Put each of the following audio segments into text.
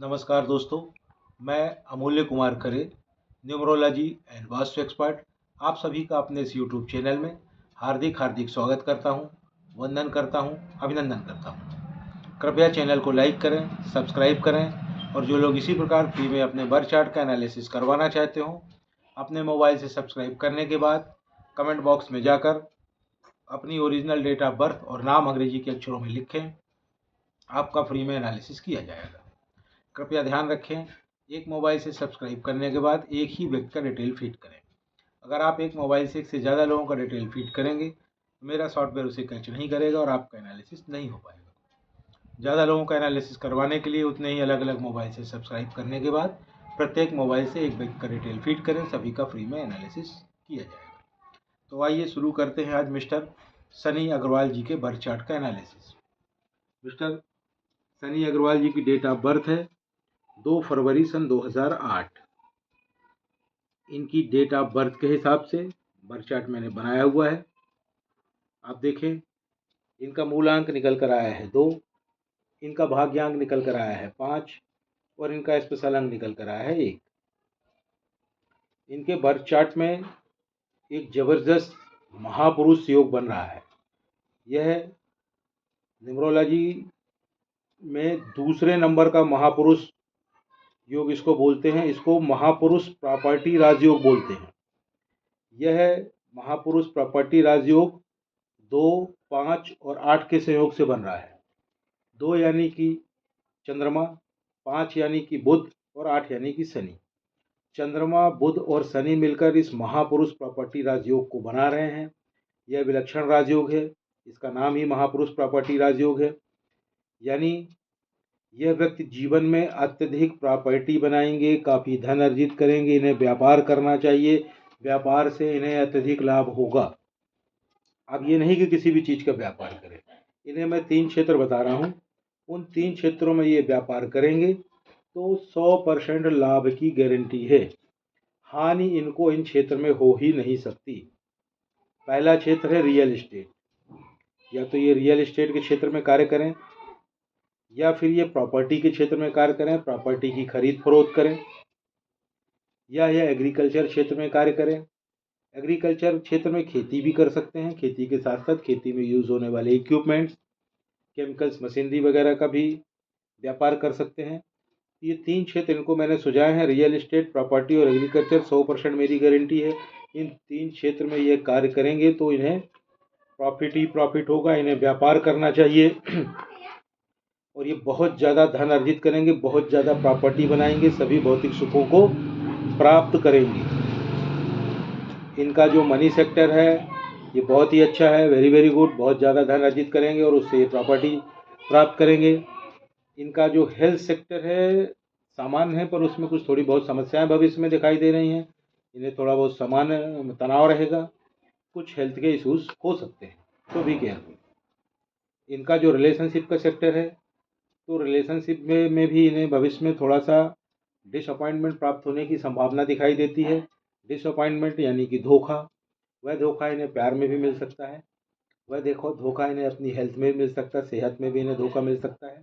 नमस्कार दोस्तों, मैं अमूल्य Kumar Khare, numerology and vastu expert, आप सभी का अपने इस यूट्यूब चैनल में हार्दिक हार्दिक स्वागत करता हूं, वंदन करता हूं, अभिनंदन करता हूं। कृपया चैनल को लाइक करें, सब्सक्राइब करें और जो लोग इसी प्रकार फ्री में अपने बर्थ चार्ट का एनालिसिस करवाना चाहते हो, अपने मोबाइल से सब्सक्राइब करने के बाद कमेंट बॉक्स में जाकर अपनी ओरिजिनल डेट ऑफ बर्थ और नाम अंग्रेजी के अक्षरों में लिखें। आपका फ्री में एनालिसिस किया जाएगा। कृपया ध्यान रखें, एक मोबाइल से सब्सक्राइब करने के बाद एक ही व्यक्ति का डिटेल फीड करें। अगर आप एक मोबाइल से एक से ज़्यादा लोगों का डिटेल फीड करेंगे तो मेरा सॉफ्टवेयर उसे कैच नहीं करेगा और आपका एनालिसिस नहीं हो पाएगा। ज़्यादा लोगों का एनालिसिस करवाने के लिए उतने ही अलग अलग मोबाइल से सब्सक्राइब करने के बाद प्रत्येक मोबाइल से एक व्यक्ति का डिटेल फीड करें, सभी का फ्री में एनालिसिस किया जाएगा। तो आइए शुरू करते हैं आज मिस्टर सनी अग्रवाल जी के बर्थ चार्ट का एनालिसिस। मिस्टर सनी अग्रवाल जी की डेट ऑफ बर्थ है 2 फरवरी सन 2008। इनकी डेट ऑफ बर्थ के हिसाब से बर्थ चार्ट मैंने बनाया हुआ है। आप देखें, इनका मूलांक निकल कर आया है 2, इनका भाग्यांक निकल कर आया है 5 और इनका स्पेशल अंक निकल कर आया है 1। इनके बर्थ चार्ट में एक जबरदस्त महापुरुष योग बन रहा है। यह न्यूमरोलॉजी में दूसरे नंबर का महापुरुष योग इसको बोलते हैं। इसको महापुरुष प्रॉपर्टी राजयोग बोलते हैं। यह महापुरुष प्रॉपर्टी राजयोग 2, 5 और 8 के संयोग से बन रहा है। 2 यानी कि चंद्रमा, 5 यानी कि बुध और 8 यानी कि शनि। चंद्रमा, बुध और शनि मिलकर इस महापुरुष प्रॉपर्टी राजयोग को बना रहे हैं। यह विलक्षण राजयोग है, इसका नाम ही महापुरुष प्रॉपर्टी राजयोग है। यानी यह व्यक्ति जीवन में अत्यधिक प्रॉपर्टी बनाएंगे, काफ़ी धन अर्जित करेंगे। इन्हें व्यापार करना चाहिए, व्यापार से इन्हें अत्यधिक लाभ होगा। अब ये नहीं कि किसी भी चीज़ का व्यापार करें। इन्हें मैं 3 क्षेत्र बता रहा हूँ, उन 3 क्षेत्रों में ये व्यापार करेंगे तो 100% लाभ की गारंटी है। हानि इनको इन क्षेत्र में हो ही नहीं सकती। पहला क्षेत्र है रियल एस्टेट। या तो ये रियल एस्टेट के क्षेत्र में कार्य करें या फिर ये प्रॉपर्टी के क्षेत्र में कार्य करें, प्रॉपर्टी की खरीद फरोख्त करें, या यह एग्रीकल्चर क्षेत्र में कार्य करें। एग्रीकल्चर क्षेत्र में खेती भी कर सकते हैं, खेती के साथ साथ खेती में यूज़ होने वाले इक्विपमेंट्स, केमिकल्स, मशीनरी वगैरह का भी व्यापार कर सकते हैं। ये 3 क्षेत्र इनको मैंने सुझाए हैं, रियल एस्टेट, प्रॉपर्टी और एग्रीकल्चर। 100% मेरी गारंटी है इन 3 क्षेत्र में ये कार्य करेंगे तो इन्हें प्रॉफिट ही प्रॉफिट होगा। इन्हें व्यापार करना चाहिए और ये बहुत ज़्यादा धन अर्जित करेंगे, बहुत ज़्यादा प्रॉपर्टी बनाएंगे, सभी भौतिक सुखों को प्राप्त करेंगे। इनका जो मनी सेक्टर है ये बहुत ही अच्छा है, वेरी वेरी गुड। बहुत ज़्यादा धन अर्जित करेंगे और उससे ये प्रॉपर्टी प्राप्त करेंगे। इनका जो हेल्थ सेक्टर है सामान्य है, पर उसमें कुछ थोड़ी बहुत समस्याएं भविष्य में दिखाई दे रही हैं। इन्हें थोड़ा बहुत सामान्य तनाव रहेगा, कुछ हेल्थ के इश्यूज हो सकते हैं, तो भी केयरफुल। इनका जो रिलेशनशिप का सेक्टर है, तो रिलेशनशिप में भी इन्हें भविष्य में थोड़ा सा डिसअपॉइंटमेंट प्राप्त होने की संभावना दिखाई देती है। डिसअपॉइंटमेंट यानी कि धोखा। वह धोखा इन्हें प्यार में भी मिल सकता है, वह देखो धोखा इन्हें अपनी हेल्थ में भी मिल सकता है, सेहत में भी इन्हें धोखा मिल सकता है।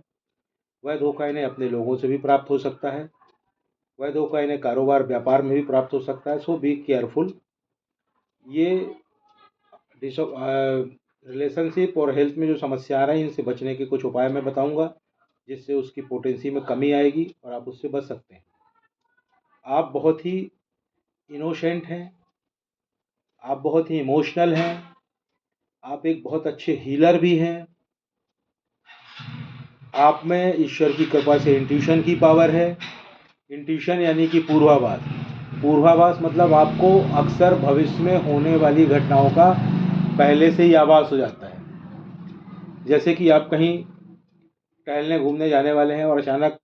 वह धोखा इन्हें अपने लोगों से भी प्राप्त हो सकता है। वह धोखा इन्हें कारोबार व्यापार में भी प्राप्त हो सकता है। सो बी केयरफुल। ये रिलेशनशिप और हेल्थ में जो समस्या आ रही है, इनसे बचने के कुछ उपाय मैं बताऊंगा, जिससे उसकी पोटेंसी में कमी आएगी और आप उससे बच सकते हैं। आप बहुत ही इनोसेंट हैं, आप बहुत ही इमोशनल हैं, आप एक बहुत अच्छे हीलर भी हैं। आप में ईश्वर की कृपा से इंट्यूशन की पावर है। इंट्यूशन यानी कि पूर्वाभास। पूर्वाभास मतलब आपको अक्सर भविष्य में होने वाली घटनाओं का पहले से ही आभास हो जाता है। जैसे कि आप कहीं टहलने घूमने जाने वाले हैं और अचानक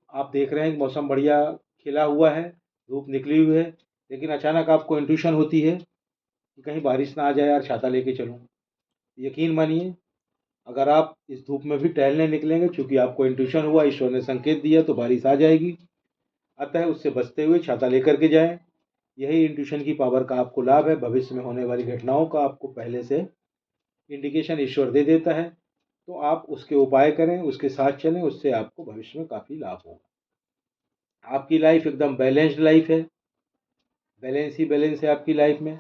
आप देख रहे हैं कि मौसम बढ़िया खिला हुआ है, धूप निकली हुई है, लेकिन अचानक आपको इंट्यूशन होती है कि कहीं बारिश ना आ जाए यार, छाता लेके चलूँ। यकीन मानिए, अगर आप इस धूप में भी टहलने निकलेंगे, चूँकि आपको इंट्यूशन हुआ, ईश्वर ने संकेत दिया, तो बारिश आ जाएगी। अतः उससे बचते हुए छाता लेकर के जाएं। यही इंट्यूशन की पावर का आपको लाभ है। भविष्य में होने वाली घटनाओं का आपको पहले से इंडिकेशन ईश्वर दे देता है। तो आप उसके उपाय करें, उसके साथ चलें, उससे आपको भविष्य में काफ़ी लाभ होगा। आपकी लाइफ एकदम बैलेंस्ड लाइफ है, बैलेंस ही बैलेंस है आपकी लाइफ में।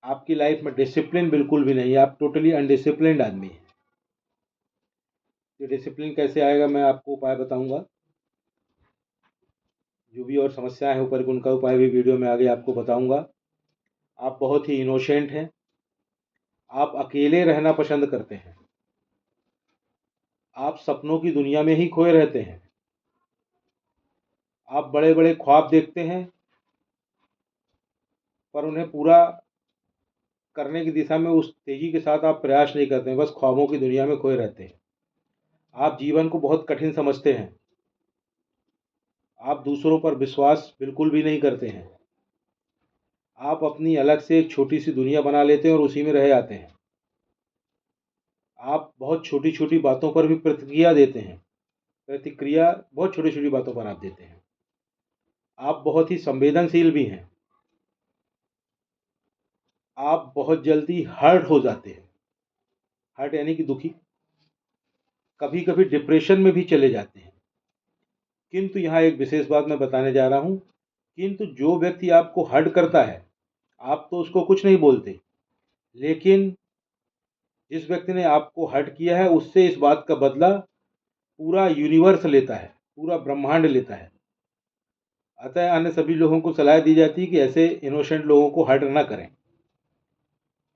आपकी लाइफ में डिसिप्लिन बिल्कुल भी नहीं है, आप टोटली अनडिसिप्लिन्ड आदमी हैं। ये डिसिप्लिन कैसे आएगा, मैं आपको उपाय बताऊंगा। जो भी और समस्याएं हैं ऊपर की, उनका उपाय भी वीडियो में आगे आपको बताऊंगा। आप बहुत ही इनोसेंट हैं, आप अकेले रहना पसंद करते हैं, आप सपनों की दुनिया में ही खोए रहते हैं। आप बड़े बड़े ख्वाब देखते हैं, पर उन्हें पूरा करने की दिशा में उस तेजी के साथ आप प्रयास नहीं करते हैं, बस ख्वाबों की दुनिया में खोए रहते हैं। आप जीवन को बहुत कठिन समझते हैं, आप दूसरों पर विश्वास बिल्कुल भी नहीं करते हैं। आप अपनी अलग से एक छोटी सी दुनिया बना लेते हैं और उसी में रह जाते हैं। आप बहुत छोटी छोटी बातों पर भी प्रतिक्रिया देते हैं, प्रतिक्रिया बहुत छोटी छोटी बातों पर आप देते हैं। आप बहुत ही संवेदनशील भी हैं, आप बहुत जल्दी हर्ट हो जाते हैं, हर्ट यानी कि दुखी, कभी कभी डिप्रेशन में भी चले जाते हैं। किंतु यहाँ एक विशेष बात मैं बताने जा रहा हूँ, किंतु जो व्यक्ति आपको हर्ट करता है, आप तो उसको कुछ नहीं बोलते, लेकिन जिस व्यक्ति ने आपको हर्ट किया है उससे इस बात का बदला पूरा यूनिवर्स लेता है, पूरा ब्रह्मांड लेता है। अतः अन्य सभी लोगों को सलाह दी जाती है कि ऐसे इनोसेंट लोगों को हर्ट ना करें।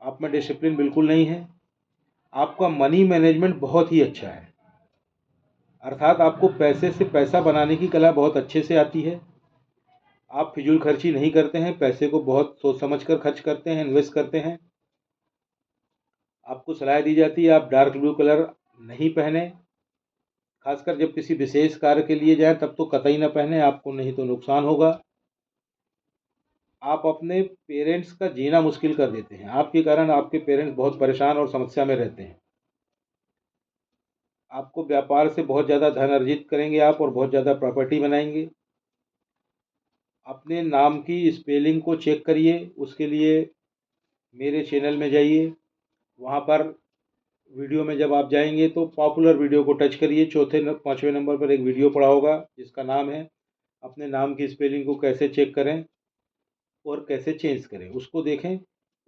आप में डिसिप्लिन बिल्कुल नहीं है, आपका मनी मैनेजमेंट बहुत ही अच्छा है, अर्थात आपको पैसे से पैसा बनाने की कला बहुत अच्छे से आती है। आप फिजूल खर्ची नहीं करते हैं, पैसे को बहुत सोच समझ कर खर्च करते हैं, इन्वेस्ट करते हैं। आपको सलाह दी जाती है आप डार्क ब्लू कलर नहीं पहने, खासकर जब किसी विशेष कार्य के लिए जाएं तब तो कतई ना पहने, आपको नहीं तो नुकसान होगा। आप अपने पेरेंट्स का जीना मुश्किल कर देते हैं, आपके कारण आपके पेरेंट्स बहुत परेशान और समस्या में रहते हैं। आपको व्यापार से बहुत ज़्यादा धन अर्जित करेंगे आप और बहुत ज़्यादा प्रॉपर्टी बनाएंगे। अपने नाम की स्पेलिंग को चेक करिए, उसके लिए मेरे चैनल में जाइए, वहाँ पर वीडियो में जब आप जाएंगे तो पॉपुलर वीडियो को टच करिए, चौथे पाँचवें नंबर पर एक वीडियो पड़ा होगा जिसका नाम है अपने नाम की स्पेलिंग को कैसे चेक करें और कैसे चेंज करें, उसको देखें।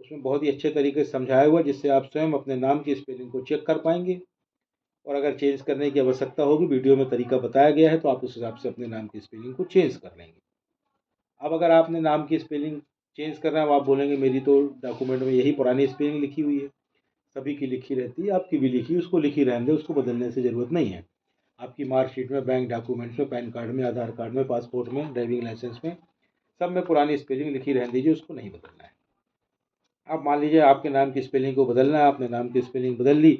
उसमें बहुत ही अच्छे तरीके से समझाया हुआ है, जिससे आप स्वयं अपने नाम की स्पेलिंग को चेक कर पाएंगे। और अगर चेंज करने की आवश्यकता होगी, वीडियो में तरीका बताया गया है, तो आप उस हिसाब से अपने नाम की स्पेलिंग को चेंज कर लेंगे। अब अगर आपने नाम की स्पेलिंग चेंज करना है, आप बोलेंगे मेरी तो डॉक्यूमेंट में यही पुरानी स्पेलिंग लिखी हुई है, सभी की लिखी रहती है, आपकी भी लिखी, उसको लिखी रहने दें, उसको बदलने से ज़रूरत नहीं है। आपकी मार्कशीट में, बैंक डॉक्यूमेंट्स में, पैन कार्ड में, आधार कार्ड में, पासपोर्ट में, ड्राइविंग लाइसेंस में, सब में पुरानी स्पेलिंग लिखी रहने दीजिए, उसको नहीं बदलना है। अब मान लीजिए आपके नाम की स्पेलिंग को बदलना है, आपने नाम की स्पेलिंग बदल ली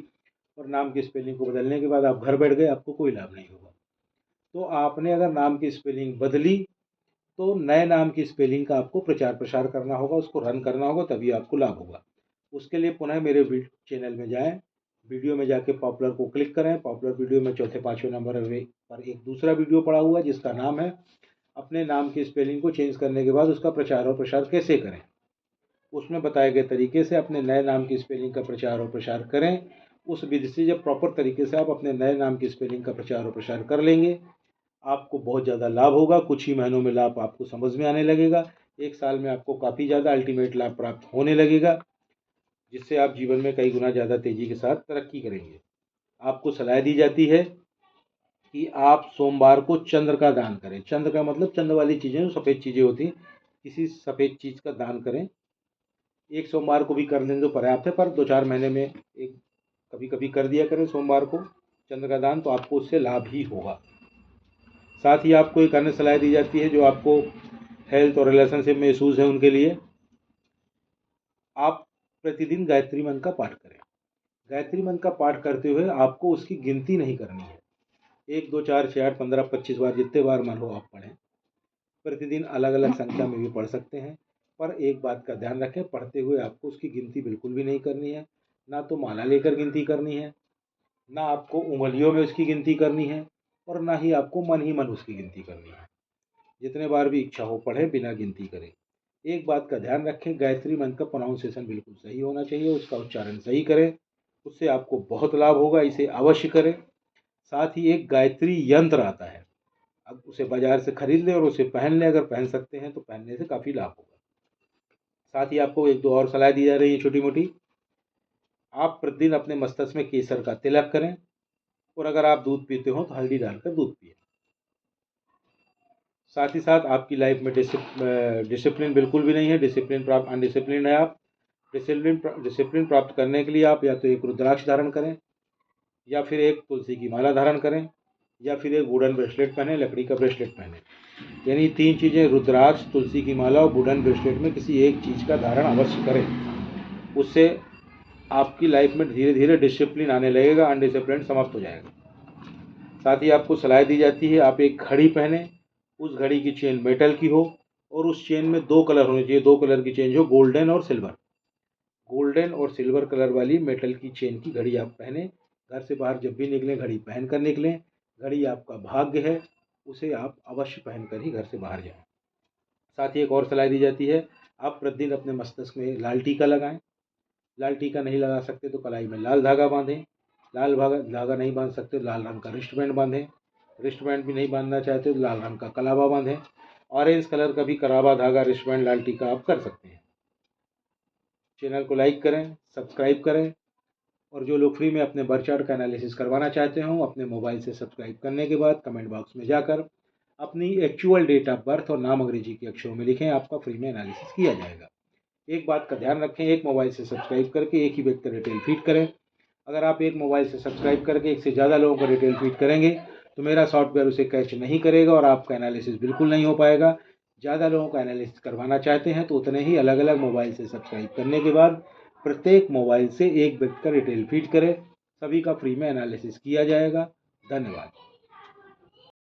और नाम की स्पेलिंग को बदलने के बाद आप घर बैठ गए, आपको कोई लाभ नहीं होगा। तो आपने अगर नाम की स्पेलिंग बदली तो नए नाम की स्पेलिंग का आपको प्रचार प्रसार करना होगा, उसको रन करना होगा, तभी आपको लाभ होगा। उसके लिए पुनः मेरे चैनल में जाएं, वीडियो में जाके पॉपुलर को क्लिक करें, पॉपुलर वीडियो में चौथे पाँचवें नंबर पर एक दूसरा वीडियो पड़ा हुआ है जिसका नाम है अपने नाम की स्पेलिंग को चेंज करने के बाद उसका प्रचार और प्रसार कैसे करें। उसमें बताए गए तरीके से अपने नए नाम की स्पेलिंग का प्रचार और प्रसार करें। उस विधि से जब प्रॉपर तरीके से आप अपने नए नाम की स्पेलिंग का प्रचार और प्रसार कर लेंगे, आपको बहुत ज़्यादा लाभ होगा। कुछ ही महीनों में लाभ आपको समझ में आने लगेगा, एक साल में आपको काफ़ी ज़्यादा अल्टीमेट लाभ प्राप्त होने लगेगा, जिससे आप जीवन में कई गुना ज़्यादा तेज़ी के साथ तरक्की करेंगे। आपको सलाह दी जाती है कि आप सोमवार को चंद्र का दान करें। चंद्र का मतलब चंद्र वाली चीज़ें, जो सफ़ेद चीज़ें होती हैं, किसी सफ़ेद चीज़ का दान करें। एक सोमवार को भी कर लें तो पर्याप्त है, पर 2-4 महीने में एक कभी कभी कर दिया करें सोमवार को चंद्र का दान, तो आपको उससे लाभ ही होगा। साथ ही आपको एक अन्य सलाह दी जाती है जो आपको हेल्थ और रिलेशनशिप में इशूज़ हैं उनके लिए, आप प्रतिदिन गायत्री मंत्र का पाठ करें। गायत्री मंत्र का पाठ करते हुए आपको उसकी गिनती नहीं करनी है, 1 2 4 6 8 15 25 बार, जितने बार मन हो आप पढ़ें। प्रतिदिन अलग अलग संख्या में भी पढ़ सकते हैं, पर एक बात का ध्यान रखें, पढ़ते हुए आपको उसकी गिनती बिल्कुल भी नहीं करनी है। ना तो माला लेकर गिनती करनी है, ना आपको उंगलियों में उसकी गिनती करनी है, और ना ही आपको मन ही मन उसकी गिनती करनी है। जितने बार भी इच्छा हो पढ़े, बिना गिनती करें। एक बात का ध्यान रखें, गायत्री मंत्र का प्रोनाउंसिएशन बिल्कुल सही होना चाहिए, उसका उच्चारण सही करें, उससे आपको बहुत लाभ होगा, इसे अवश्य करें। साथ ही एक गायत्री यंत्र आता है, अब उसे बाजार से खरीद लें और उसे पहन लें, अगर पहन सकते हैं तो पहनने से काफ़ी लाभ होगा। साथ ही आपको एक दो और सलाह दी जा रही है छोटी मोटी। आप प्रतिदिन अपने मस्तिष्क में केसर का तिलक करें, और अगर आप दूध पीते हो तो हल्दी डालकर दूध पिए। साथ ही साथ आपकी लाइफ में डिसिप्लिन बिल्कुल भी नहीं है, डिसिप्लिन प्राप्त अनडिसिप्लिन है आप। डिसिप्लिन प्राप्त करने के लिए आप या तो एक रुद्राक्ष धारण करें, या फिर एक तुलसी की माला धारण करें, या फिर एक वुडन ब्रेसलेट पहने, लकड़ी का ब्रेसलेट पहने। यानी 3 चीज़ें, रुद्राक्ष, तुलसी की माला और वुडन ब्रेसलेट में किसी एक चीज़ का धारण अवश्य करें। उससे आपकी लाइफ में धीरे धीरे डिसिप्लिन आने लगेगा, अनडिसिप्लिन समाप्त हो जाएगा। साथ ही आपको सलाह दी जाती है आप एक घड़ी पहने, उस घड़ी की चेन मेटल की हो, और उस चेन में 2 कलर होने चाहिए, 2 कलर की चेन हो, गोल्डन और सिल्वर। गोल्डन और सिल्वर कलर वाली मेटल की चेन की घड़ी आप पहने। घर से बाहर जब भी निकलें घड़ी पहन कर निकलें। घड़ी आपका भाग्य है, उसे आप अवश्य पहनकर ही घर से बाहर जाएं। साथ ही एक और सलाह दी जाती है, आप प्रतिदिन अपने मस्तिष्क में लाल टीका लगाएं। लाल टीका नहीं लगा सकते तो कलाई में लाल धागा बांधें। लाल धागा नहीं बांध सकते तो लाल रंग का रिस्ट बैंड बांधें। रिस्ट बैंड भी नहीं बांधना चाहते तो लाल रंग का कलावा बांधें। ऑरेंज कलर का भी कलावा, धागा, रिस्ट बैंड, लाल टीका आप कर सकते हैं। चैनल को लाइक करें, सब्सक्राइब करें, और जो लोग फ्री में अपने बर्थ चार्ट का एनालिसिस करवाना चाहते हों, अपने मोबाइल से सब्सक्राइब करने के बाद कमेंट बॉक्स में जाकर अपनी एक्चुअल डेट ऑफ बर्थ और नाम अंग्रेजी के अक्षरों में लिखें, आपका फ्री में एनालिसिस किया जाएगा। एक बात का ध्यान रखें, एक मोबाइल से सब्सक्राइब करके एक ही व्यक्ति का डिटेल फीड करें। अगर आप एक मोबाइल से सब्सक्राइब करके एक से ज़्यादा लोगों का डिटेल फीड करेंगे तो मेरा सॉफ्टवेयर उसे कैच नहीं करेगा और आपका एनालिसिस बिल्कुल नहीं हो पाएगा। ज़्यादा लोगों का एनालिसिस करवाना चाहते हैं तो उतने ही अलग अलग मोबाइल से सब्सक्राइब करने के बाद प्रत्येक मोबाइल से एक व्यक्ति का डिटेल फीड करें, सभी का फ्री में एनालिसिस किया जाएगा। धन्यवाद।